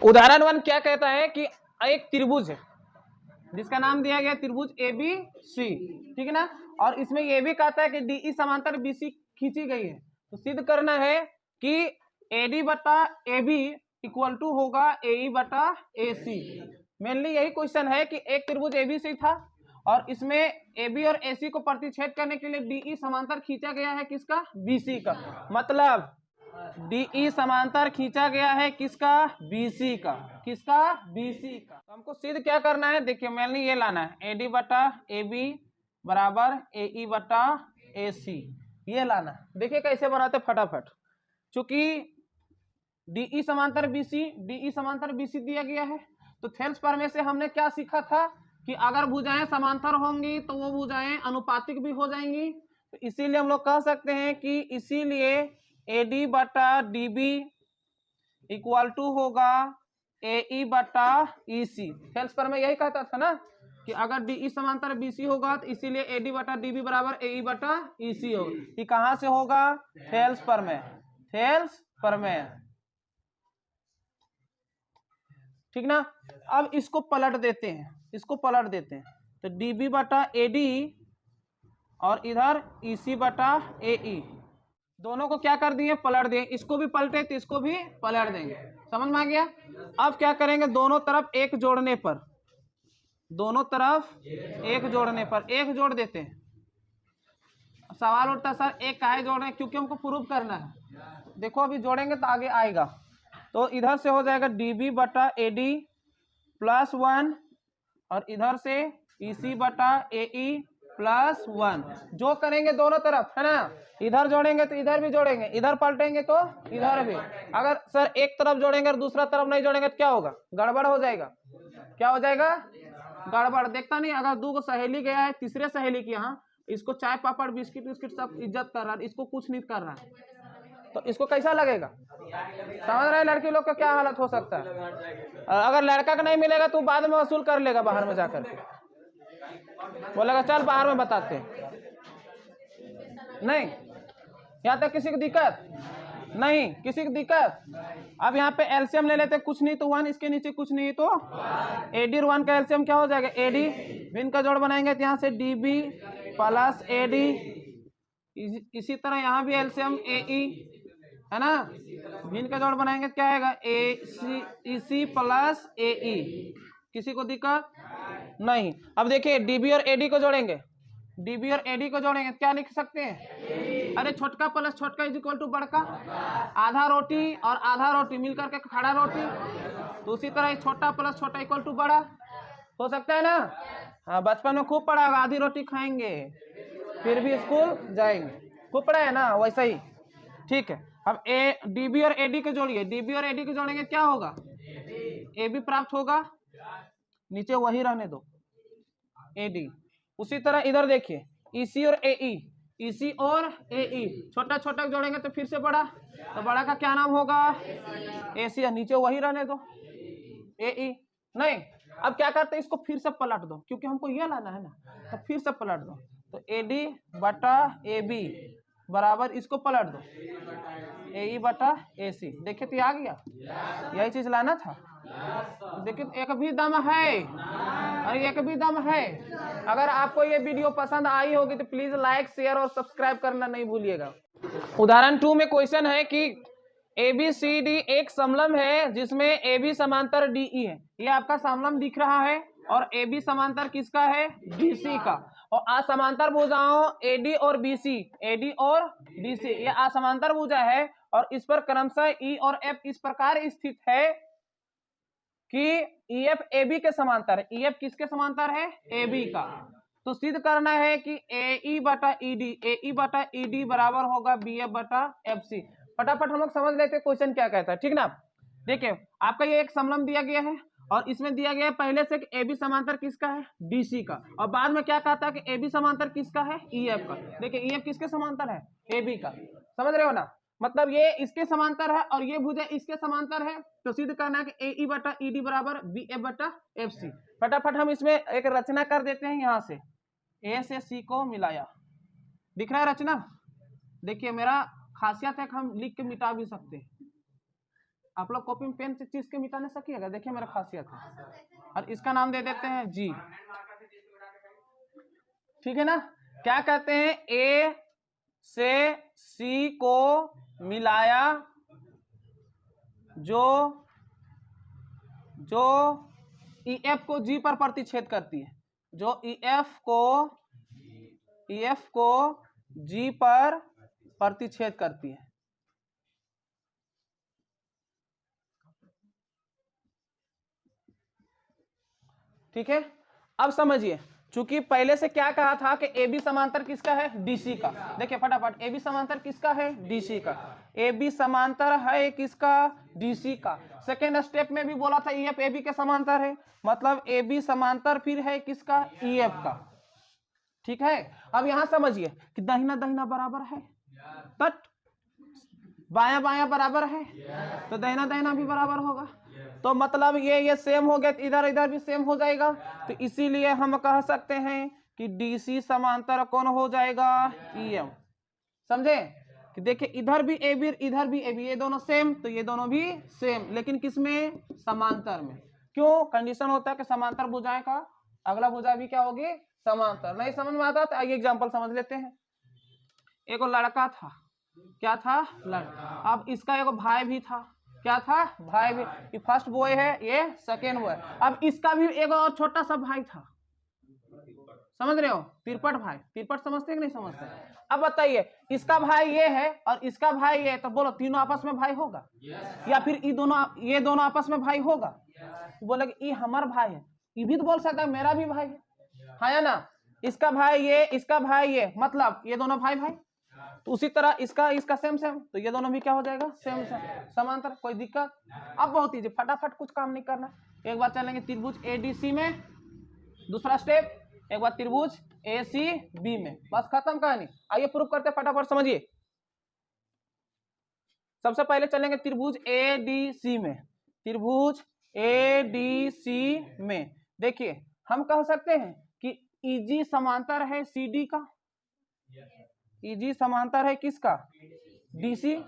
उदाहरण 1 क्या कहता है कि एक त्रिभुज है जिसका नाम दिया गया त्रिभुज ABC, ठीक है ना, और इसमें ये भी कहता है कि DE समांतर BC खींची गई है। तो सिद्ध करना है कि AD बटा AB इक्वल टू होगा AE बटा AC। मेनली यही क्वेश्चन है कि एक त्रिभुज ABC था और इसमें AB और AC को प्रतिच्छेद करने के लिए DE समांतर खींचा गया है किसका, BC का। मतलब DE समांतर खींचा गया है किसका, BC का। किसका, BC का। तो हमको सिद्ध क्या करना है, देखिए मेनली ये लाना है AD बटा AB बराबर AE बटा AC, ये लाना। देखिए कैसे बनाते फटाफट। चूंकि DE समांतर BC दिया गया है, तो थेल्स प्रमेय से हमने क्या सीखा था कि अगर भुजाएं समांतर होंगी तो वो भुजाएं अनुपातिक भी हो जाएंगी। तो इसीलिए हम लोग कह सकते हैं कि इसीलिए AD बटा DB इक्वल टू होगा AE बटा EC। थेल्स प्रमेय यही कहता था ना कि अगर DE समांतर BC होगा तो इसीलिए AD बटा DB बराबर AE बटा EC होगा। ये कहां से होगा, थेल्स प्रमेय। थेल्स प्रमेय, ठीक ना। अब इसको पलट देते हैं, इसको पलट देते हैं। तो DB बटा AD और इधर EC बटा AE, दोनों को क्या कर दिए, पलट दिए। इसको भी पलटे तो इसको भी पलट देंगे। समझ में आ गया। अब क्या करेंगे, दोनों तरफ एक जोड़ने पर, दोनों तरफ एक जोड़ने पर एक जोड़ देते हैं। सवाल उठता है सर एक काहे जोड़ रहे हैं, क्योंकि हमको प्रूव करना है। देखो अभी जोड़ेंगे तो आगे आएगा। तो इधर से हो जाएगा DB बटा AD प्लस 1 और इधर से EC बटा AE प्लस 1। जो करेंगे दोनों तरफ, है ना, इधर जोड़ेंगे तो इधर भी जोड़ेंगे, इधर पलटेंगे तो इधर भी। अगर सर एक तरफ जोड़ेंगे और दूसरा तरफ नहीं जोड़ेंगे तो क्या होगा, गड़बड़ हो जाएगा। क्या हो जाएगा, गड़बड़। देखता नहीं, अगर दो सहेली गया है तीसरे सहेली की यहाँ, इसको चाय पापड़ बिस्किट विस्किट सब इज्जत कर रहा है, इसको कुछ नहीं कर रहा है, तो इसको कैसा लगेगा। समझ रहे हैं लड़की लोग का क्या हालत हो सकता है। अगर लड़का का नहीं मिलेगा तो बाद में वसूल कर लेगा बाहर में जाकर के, बोलेगा चल बाहर में बताते हैं। नहीं, यहाँ तक किसी की दिक्कत नहीं, किसी की दिक्कत। अब यहाँ पे एलसीएम ले लेते, कुछ नहीं तो 1, इसके नीचे कुछ नहीं तो AD और 1 का एलसीएम क्या हो जाएगा, AD। भिन्न का जोड़ बनाएंगे तो यहाँ से DB प्लस AD। इसी तरह यहाँ भी एलसीएम AE, है ना, भिन्न का जोड़ बनाएंगे क्या आएगा, EC प्लस AE। किसी को दिक्कत नहीं। अब देखिए DB और AD को जोड़ेंगे, DB और AD को जोड़ेंगे क्या लिख सकते हैं, अरे छोटका प्लस छोटका इज इक्वल टू बड़का। आधा रोटी और आधा रोटी मिलकर के खड़ा रोटी, तो उसी तरह छोटा प्लस छोटा इक्वल टू बड़ा हो सकता है ना। हाँ, बचपन में खूब पढ़ा, आधी रोटी खाएंगे फिर भी स्कूल जाएंगे, खूब पढ़ा है ना, वैसा ही। ठीक है, अब DB और AD को जोड़िए, DB और AD को जोड़ेंगे क्या होगा, AB प्राप्त होगा, नीचे वही रहने दो AD। उसी तरह इधर देखिए EC और AE, EC और AE छोटा छोटा जोड़ेंगे तो फिर से बड़ा, तो बड़ा का क्या नाम होगा, AC। नीचे वही रहने दो AE। नहीं, अब क्या करते हैं, इसको फिर से पलट दो, क्योंकि हमको ये लाना है ना, तो फिर से पलट दो। तो AD बटा AB बराबर इसको पलट दो AE बटा AC। देखिए तो आ गया, यही चीज लाना था। देखिए एक भी दम है, अरे एक भी दम है। अगर आपको ये वीडियो पसंद आई होगी तो प्लीज लाइक शेयर और सब्सक्राइब करना नहीं भूलिएगा। उदाहरण 2 में क्वेश्चन है कि ABCD एक समलंब है जिसमें AB समांतर DE है। ये आपका समलंब दिख रहा है और AB समांतर किसका है, BC का। और असमांतर भुजाओं AD और BC, AD और BC ये असमांतर भुजा है और इस पर क्रमशः E और F इस प्रकार स्थित है कि EF AB के समांतर है। EF किसके समांतर है, AB का। तो सिद्ध करना है कि AE बटा ED बराबर होगा BF बटा FC। फटाफट हम लोग समझ लेते हैं क्वेश्चन क्या कहता है, ठीक ना। देखिए आपका ये एक समलंब दिया गया है और इसमें दिया गया है पहले से कि AB समांतर किसका है, BC का, और बाद में क्या कहता है कि AB समांतर किसका है, EF का। देखिए EF किसके समांतर है, AB का। समझ रहे हो ना, मतलब ये इसके समांतर है और ये भुजा इसके समांतर है। तो सिद्ध करना है कि AE बटा ED बराबर BF बटा FC। फटाफट हम इसमें एक रचना कर देते हैं, यहाँ से A से C को मिलाया, दिख रहा है रचना। देखिए मेरा खासियत है कि हम लिख के मिटा भी सकते हैं, आप लोग कॉपी में पेन से चीज के मिटाने सकिएगा, देखिए मेरा खासियत है। और इसका नाम दे देते हैं जी, ठीक है ना। क्या कहते हैं, ए से सी को मिलाया जो ईएफ को जी पर प्रतिच्छेद करती है, जो ईएफ को जी पर प्रतिच्छेद करती है। ठीक है, अब समझिए, चूंकि पहले से क्या कहा था कि ए बी समांतर किसका है, डीसी का। देखिए फटाफट, ए बी समांतर किसका है, डीसी का। ए बी समांतर है किसका, डीसी का। सेकेंड स्टेप में भी बोला था ईएफ ए बी के समांतर है, मतलब ए बी समांतर फिर है किसका, ईएफ का। ठीक है, अब यहां समझिए कि दाहिना दाहिना बराबर है, तट बाया बाया बराबर है, तो दाहिना दाहिना भी बराबर होगा, तो मतलब ये सेम हो गया, इधर इधर भी सेम हो जाएगा। तो इसीलिए हम कह सकते हैं कि डीसी समांतर कौन हो जाएगा, ईएम। समझे कि देखिए इधर भी ए बी इधर भी ए बी, ये दोनों सेम, तो ये दोनों भी सेम, लेकिन किसमें, समांतर में। क्यों, कंडीशन होता है कि समांतर भुजाएं का अगला भुजा भी क्या होगी, समांतर। नहीं समझ में आता तो आइए एग्जांपल समझ लेते हैं। एक लड़का था, क्या था, लड़का। अब इसका एक भाई भी था, क्या था, भाई भी। ये फर्स्ट बॉय है, ये सेकेंड बॉय। अब इसका भी एक और छोटा सा भाई था, समझ रहे हो, तिरपट भाई। तिरपट समझते कि नहीं समझते। अब बताइए, इसका भाई ये है और इसका भाई ये, तो बोलो तीनों आपस में भाई होगा, या फिर ये दोनों आपस में भाई होगा। बोले कि ये हमारा भाई है, ये भी तो बोल सकता है मेरा भी भाई है ना। इसका भाई ये, इसका भाई ये, मतलब ये दोनों भाई भाई। तो उसी तरह इसका सेम सेम, तो ये दोनों भी क्या हो जाएगा, सेम सेम, समांतर। कोई दिक्कत। अब बहुत इजी, फटाफट कुछ काम नहीं करना। एक बार चलेंगे त्रिभुज एडीसी में, दूसरा स्टेप एक बार त्रिभुज एसी बी में, बस खत्म कहानी। आइए प्रूफ करते फटाफट, समझिए। सबसे पहले चलेंगे त्रिभुज एडीसी में, त्रिभुज एडीसी में देखिए हम कह सकते हैं कि ईजी समांतर है सीडी का, ईजी समांतर है किसका, डीसी।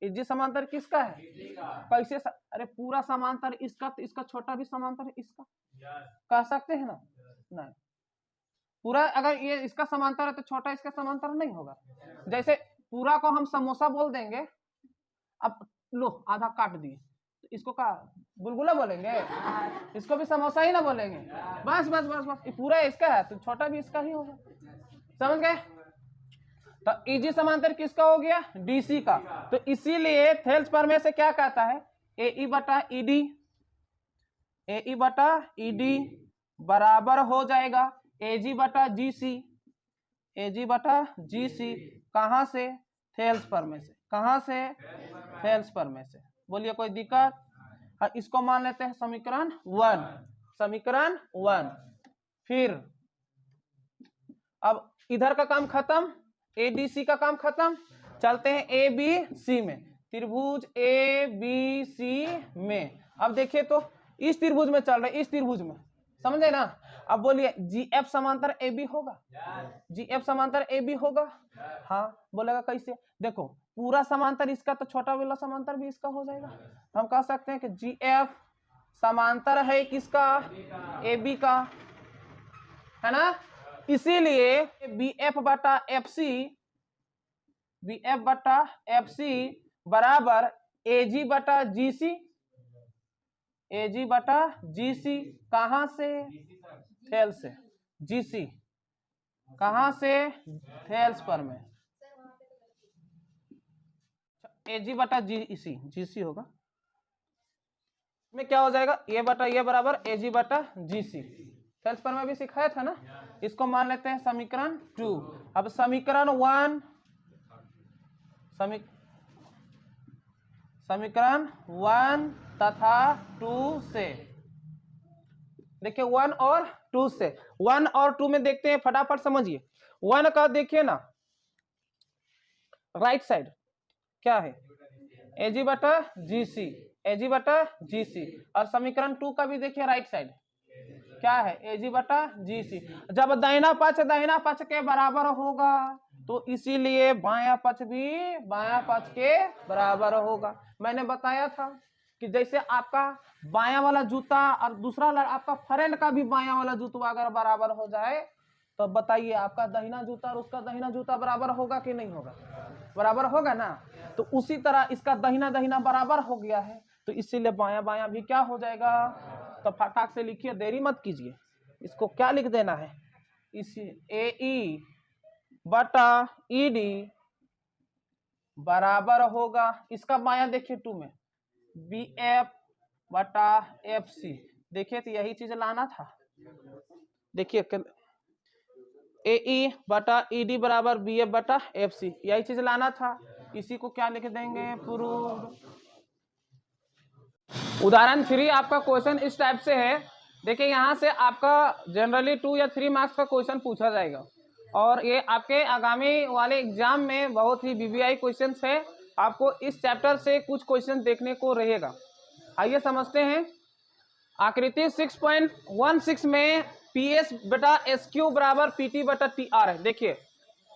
ईजी समांतर किसका है, कैसे अरे पूरा समांतर इसका, तो इसका छोटा भी समांतर है इसका, कह सकते हैं ना। नहीं, पूरा अगर ये इसका समांतर है तो छोटा इसका समांतर नहीं होगा। जैसे पूरा को हम समोसा बोल देंगे, अब लो आधा काट दिए, तो इसको का बुलबुला बोलेंगे, इसको भी समोसा ही ना बोलेंगे। बस बस बस बस, ये पूरा इसका है तो छोटा भी इसका ही होगा, समझ गए। तो ईजी समांतर किसका हो गया, डीसी का। तो इसीलिए थेल्स प्रमेय से क्या कहता है, एई बटा ईडी, एई बटा ईडी बराबर हो जाएगा एजी बटा जीसी, एजी बटा जीसी। कहां से, थेल्स प्रमेय से। कहां से, थेल्स प्रमेय से। बोलिए कोई दिक्कत। इसको मान लेते हैं समीकरण 1, समीकरण 1। फिर अब इधर का काम खत्म, एडीसी का काम खत्म, चलते हैं ए बी सी में, त्रिभुज ए बी सी में। अब देखिए तो इस त्रिभुज में चल रहे, इस त्रिभुज में, समझे ना। अब बोलिए जीएफ समांतर ए बी होगा, जीएफ समांतर ए बी होगा। हाँ बोलेगा कैसे, देखो पूरा समांतर इसका, तो छोटा वाला समांतर भी इसका हो जाएगा। हम कह सकते हैं कि जीएफ समांतर है किसका, ए बी का, है ना। इसीलिए बी एफ बटा एफ सी, बी एफ बटा एफ सी बराबर एजी बटा जीसी, एजी बटा जीसी। कहां से, थेल्स से, जीसी कहां से, थेल्स प्रमेय। एजी बटा जीसी, जीसी होगा में क्या हो जाएगा, ये बटा ये बराबर एजी बटा जीसी। थेल्स प्रमेय भी सिखाया था ना। इसको मान लेते हैं समीकरण 2। अब समीकरण 1, समीकरण 1 तथा 2 से, देखिए 1 और 2 से, 1 और 2 में देखते हैं, फटाफट समझिए। 1 का देखिए ना, राइट साइड क्या है, एजी बटा जीसी, एजी बटा जीसी। और समीकरण 2 का भी देखिए राइट साइड क्या है, एजी बटा जीसी। जब दाहिना पक्ष के बराबर होगा तो इसीलिए बायां पक्ष भी बायां पक्ष के बराबर होगा। मैंने बताया था कि जैसे आपका बायां वाला जूता और दूसरा आपका फ्रेंड का भी बायां वाला जूता अगर बराबर हो जाए तो बताइए आपका दाहिना जूता और उसका दाहिना जूता बराबर होगा कि नहीं होगा? बराबर होगा ना। तो उसी तरह इसका दाहिना दाहिना बराबर हो गया है, तो इसीलिए बायां बायां भी क्या हो जाएगा? तो फटाक से लिखिए, देरी मत कीजिए। इसको क्या लिख देना है? इस AE बटा ED बराबर होगा, इसका बायां देखिए 2 में BF बटा FC। देखिए तो यही चीज लाना था। देखिए AE बटा ED बराबर BF बटा FC, यही चीज लाना था। इसी को क्या लिख देंगे? प्रूव्ड। उदाहरण 3 आपका क्वेश्चन इस टाइप से है। देखिए यहाँ से आपका जनरली 2 या 3 मार्क्स का क्वेश्चन पूछा जाएगा और ये आपके आगामी वाले एग्जाम में बहुत ही VVI क्वेश्चन है। आपको इस चैप्टर से कुछ क्वेश्चन देखने को रहेगा। आइए समझते हैं। आकृति 6.16 में PS बटा SQ बराबर PT बटा TR है। देखिए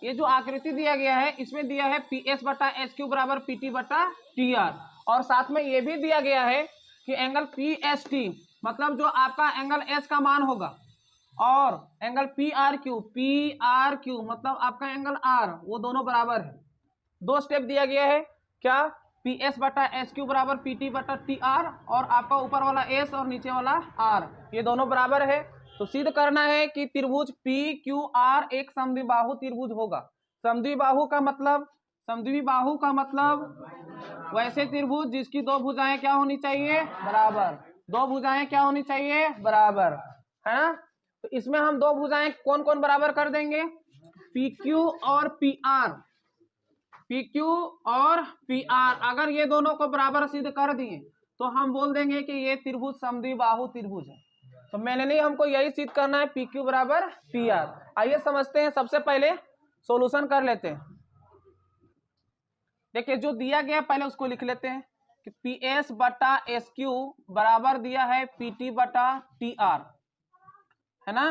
ये जो आकृति दिया गया है इसमें दिया है PS बटा SQ बराबर PT बटा TR, और साथ में ये भी दिया गया है कि एंगल PST मतलब जो आपका एंगल S का मान होगा और एंगल PRQ मतलब आपका एंगल R, वो दोनों बराबर है। 2 स्टेप दिया गया है, क्या? PS बटा SQ बराबर PT बटा TR और आपका ऊपर वाला S और नीचे वाला R, ये दोनों बराबर है। तो सिद्ध करना है कि त्रिभुज PQR एक समद्विबाहु त्रिभुज होगा। समद्विबाहु का मतलब वैसे त्रिभुज जिसकी 2 भुजाएं क्या होनी चाहिए? बराबर। 2 भुजाएं क्या होनी चाहिए? बराबर, है ना। तो इसमें हम 2 भुजाएं कौन कौन बराबर कर देंगे? PQ और PR। PQ और PR अगर ये दोनों को बराबर सिद्ध कर दिए तो हम बोल देंगे कि ये त्रिभुज समद्विबाहु त्रिभुज है। तो मैंने हमको यही सिद्ध करना है, PQ बराबर PR। आइए समझते हैं, सबसे पहले सॉल्यूशन कर लेते हैं। देखिए जो दिया गया पहले उसको लिख लेते हैं कि PS बटा SQ बराबर दिया है PT बटा TR, है ना।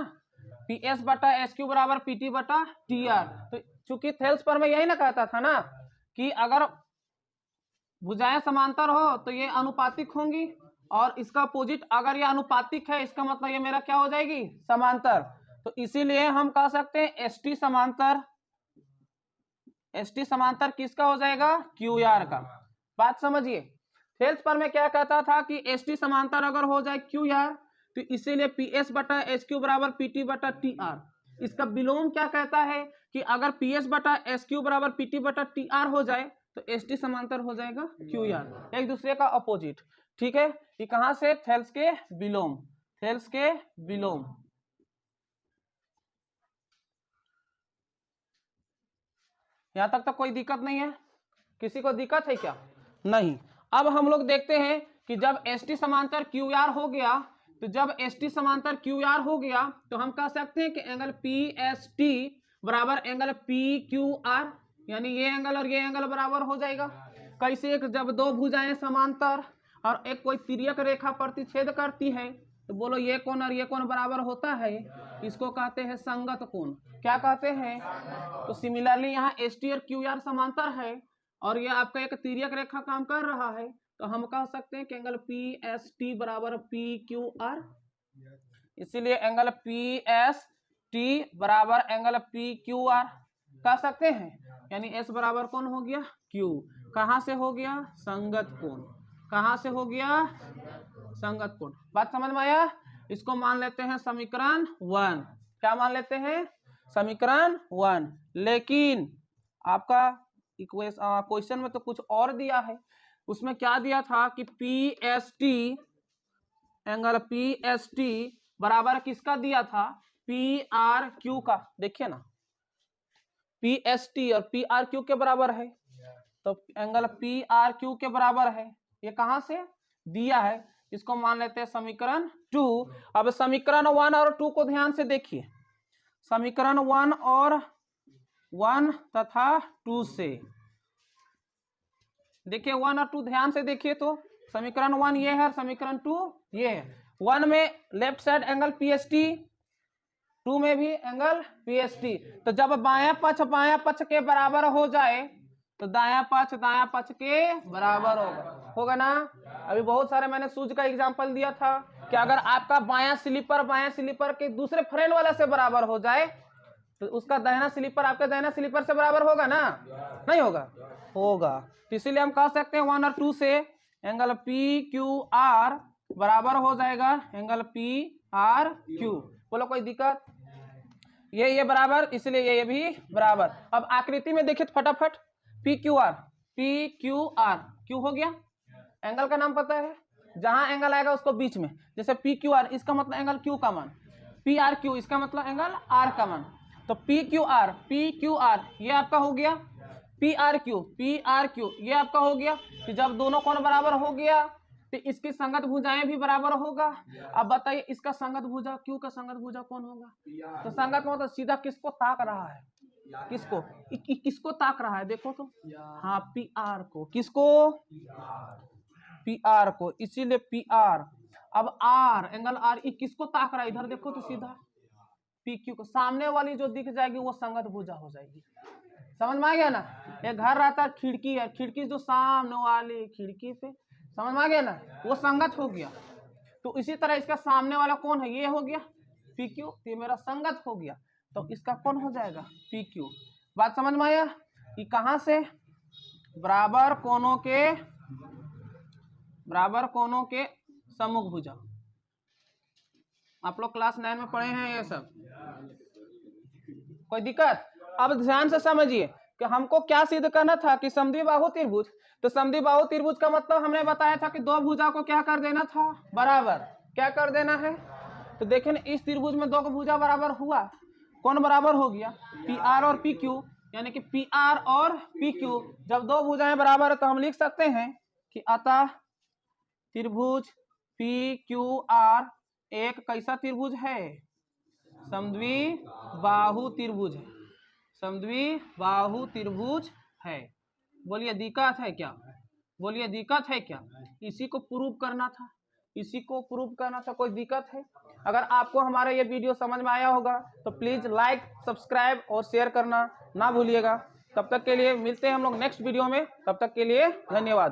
PS बटा SQ बराबर PT बटा TR। तो चूंकि थेल्स पर मैं यही ना कहता था ना कि अगर भुजाएं समांतर हो तो ये अनुपातिक होंगी, और इसका अपोजिट अगर ये अनुपातिक है इसका मतलब ये मेरा क्या हो जाएगी? समांतर। तो इसीलिए हम कह सकते हैं ST समांतर किसका हो जाएगा? QR का। बात समझिए। थेल्स पर मैं क्या कहता था कि ST समांतर अगर हो जाए QR तो इसीलिए PS बटा SQ बराबर PT बटा TR। इसका विलोम क्या कहता है कि अगर PS बटा SQ बराबर PT बटा TR हो जाए तो ST समांतर हो जाएगा QR, एक दूसरे का अपोजिट। ठीक है, ये कहां से? थेल्स के विलोम। थेल्स के विलोम। यहां तक तो कोई दिक्कत नहीं है? किसी को दिक्कत है क्या? नहीं। अब हम लोग देखते हैं कि जब ST समांतर QR हो गया, तो जब ST समांतर QR हो गया तो हम कह सकते हैं कि एंगल PST बराबर एंगल PQR, यानी ये एंगल और ये एंगल बराबर हो जाएगा। कैसे? जब 2 भुजाएं समांतर और एक कोई तिर्यक रेखा प्रतिच्छेद करती है तो बोलो ये कोण और ये कोण बराबर होता है, इसको कहते हैं संगत कोण। क्या कहते हैं? तो सिमिलरली यहाँ ST और QR समांतर है और ये आपका एक तिर्यक रेखा काम कर रहा है, तो हम कह सकते हैं कि एंगल PST बराबर PQR। इसीलिए एंगल PST बराबर एंगल PQR कह सकते हैं, यानी S बराबर कौन हो गया? Q। कहां से हो गया? संगत कोण। कहां से हो गया? संगत कोण। बात समझ में आया? इसको मान लेते हैं समीकरण 1। क्या मान लेते हैं? समीकरण 1। लेकिन आपका क्वेश्चन में तो कुछ और दिया है। उसमें क्या दिया था कि PST एंगल PST बराबर किसका दिया था? PRQ का। देखिए ना, PST और PRQ के बराबर है, तो एंगल PRQ के बराबर है। ये कहां से दिया है? इसको मान लेते हैं समीकरण 2। अब समीकरण 1 और 2 को ध्यान से देखिए। समीकरण 1 और 1 तथा 2 से देखिए, 1 और 2 ध्यान से देखिए। तो समीकरण 1 ये है, समीकरण 2 ये है। 1 में लेफ्ट साइड एंगल PST, 2 में भी एंगल PST। तो जब बायां पक्ष के बराबर हो जाए तो दायां पक्ष के बराबर होगा ना। अभी बहुत सारे मैंने शूज का एग्जांपल दिया था कि अगर आपका बायां स्लीपर के दूसरे फ्रेंड वाला से बराबर हो जाए तो उसका दाहिना स्लीपर आपके दाहिना स्लीपर से बराबर होगा ना, नहीं होगा? होगा। तो इसीलिए हम कह सकते हैं 1 और 2 से एंगल पी क्यू आर बराबर हो जाएगा एंगल पी आर क्यू। बोलो कोई दिक्कत? ये बराबर, इसलिए ये भी बराबर। अब आकृति में देखिए फटाफट, पी क्यू आर, क्यू हो गया। एंगल का नाम पता है, जहां एंगल आएगा उसको बीच में, जैसे पी क्यू आर इसका मतलब एंगल क्यू का मान, पी आर क्यू इसका मतलब एंगल आर का मान। तो पी क्यू आर ये आपका हो गया, पी आर क्यू ये आपका हो गया। कि जब दोनों कोण बराबर हो गया तो इसकी संगत भुजाएं भी बराबर होगा। अब बताइए इसका संगत भुजा क्यू का संगत भुजा कौन होगा? तो संगत मतलब सीधा किसको ताक रहा है, किसको ताक रहा है देखो तो, हाँ पी आर को, किसको? पी आर को, इसीलिए पी आर। अब आर एंगल आर किसको ताक रहा है इधर देखो तो सीधा पी क्यू को। सामने वाली जो दिख जाएगी वो संगत भुजा हो जाएगी। समझ में आ गया ना? एक घर रहता है, खिड़की है, खिड़की जो सामने वाली खिड़की पे, समझ में आ गया ना, वो संगत हो गया। तो इसी तरह इसका सामने वाला कौन है, ये हो गया पी क्यू, ये मेरा संगत हो गया। तो इसका कौन हो जाएगा? P Q. बात समझ में आया? कि कहां से बराबर कोनों के सम्मुख भुजा। आप लोग क्लास 9 में पढ़े हैं ये सब, कोई दिक्कत? अब ध्यान से समझिए कि हमको क्या सिद्ध करना था कि समद्विबाहु त्रिभुज। तो समद्विबाहु त्रिभुज का मतलब हमने बताया था कि दो भुजा को क्या कर देना था, बराबर। क्या कर देना है? तो देखें इस त्रिभुज में दो भुजा बराबर हुआ, कौन बराबर हो गया? पी आर और पी क्यू, यानी कि पी आर और पी क्यू। जब दो भुजाएं बराबर है तो हम लिख सकते हैं कि अतः त्रिभुज पी क्यू आर एक कैसा त्रिभुज है? समद्विबाहु त्रिभुज है, समद्विबाहु त्रिभुज है। बोलिए दिक्कत है क्या? बोलिए दिक्कत है क्या? इसी को प्रूव करना था, इसी को प्रूव करना था। कोई दिक्कत है? अगर आपको हमारा ये वीडियो समझ में आया होगा तो प्लीज लाइक, सब्सक्राइब और शेयर करना ना भूलिएगा। तब तक के लिए मिलते हैं हम लोग नेक्स्ट वीडियो में, तब तक के लिए धन्यवाद।